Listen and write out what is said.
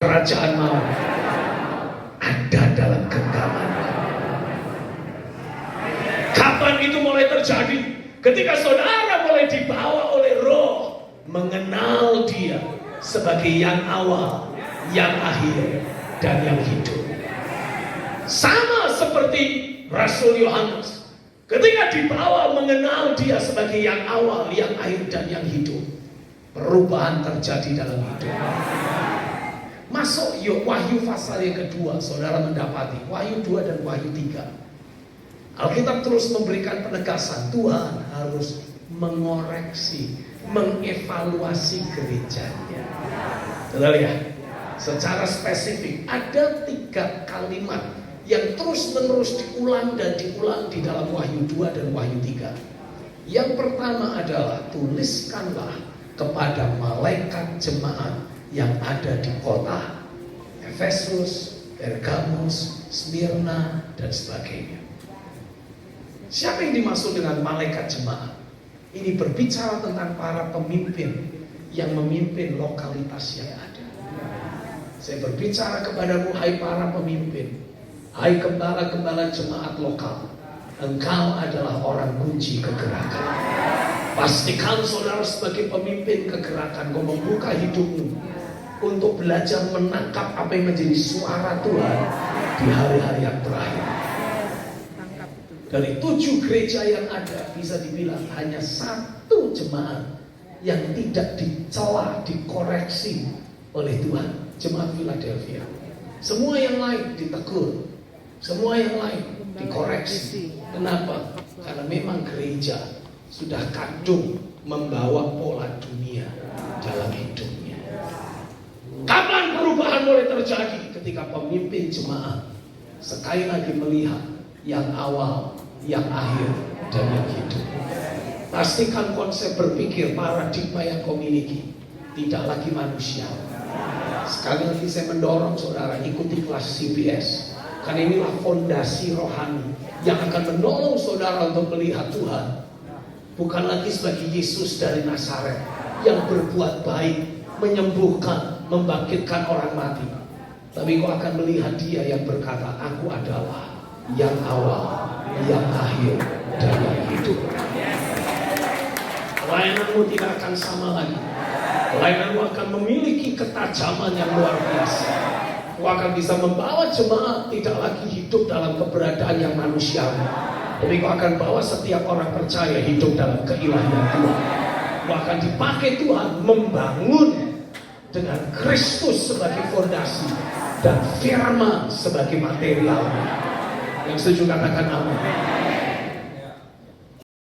kerajaan maut ada dalam genggaman. Kapan itu mulai terjadi? Ketika saudara mulai dibawa oleh Roh, mengenal Dia sebagai yang awal, yang akhir, dan yang hidup. Sama seperti Rasul Yohanes, ketika dibawa mengenal Dia sebagai yang awal, yang akhir, dan yang hidup, perubahan terjadi dalam hidup. Masuk Wahyu pasal yang kedua, saudara mendapati Wahyu 2 dan Wahyu 3. Alkitab terus memberikan penegasan, Tuhan harus mengoreksi, mengevaluasi gerejanya. Saudara lihat, secara spesifik ada 3 kalimat yang terus-menerus diulang dan diulang di dalam Wahyu 2 dan Wahyu 3. Yang pertama adalah, tuliskanlah kepada malaikat jemaat yang ada di kota Efesus, Pergamus, Smyrna, dan sebagainya. Siapa yang dimaksud dengan malaikat jemaat? Ini berbicara tentang para pemimpin yang memimpin lokalitas yang ada. Saya berbicara kepadamu, hai para pemimpin, hai gembala-gembala jemaat lokal, engkau adalah orang kunci kegerakan. Pastikan saudara sebagai pemimpin kegerakan, kau membuka hidupmu untuk belajar menangkap apa yang menjadi suara Tuhan di hari-hari yang terakhir. Dari 7 gereja yang ada, bisa dibilang hanya 1 jemaat yang tidak dicela, dikoreksi oleh Tuhan, jemaat Philadelphia. Semua yang lain ditegur, semua yang lain dikoreksi. Kenapa? Karena memang gereja sudah kadung membawa pola dunia dalam hidupnya. Kapan perubahan mulai terjadi? Ketika pemimpin jemaat sekali lagi melihat yang awal, yang akhir, dan yang hidup. Pastikan konsep berpikir, paradigma yang kau miliki tidak lagi manusia. Sekali lagi saya mendorong saudara ikuti kelas CBS, karena inilah fondasi rohani yang akan menolong saudara untuk melihat Tuhan bukan lagi sebagai Yesus dari Nazaret yang berbuat baik, menyembuhkan, membangkitkan orang mati, tapi kau akan melihat Dia yang berkata, aku adalah yang awal, yang akhir, dan yang hidup. Pelayananmu tidak akan sama lagi. Pelayananmu akan memiliki ketajaman yang luar biasa. Kau akan bisa membawa jemaat tidak lagi hidup dalam keberadaan yang manusiawi, tapi kau akan bawa setiap orang percaya hidup dalam keilahian Tuhan. Kau akan dipakai Tuhan membangun dengan Kristus sebagai fondasi dan firman sebagai materialnya. Yang setuju katakan amin.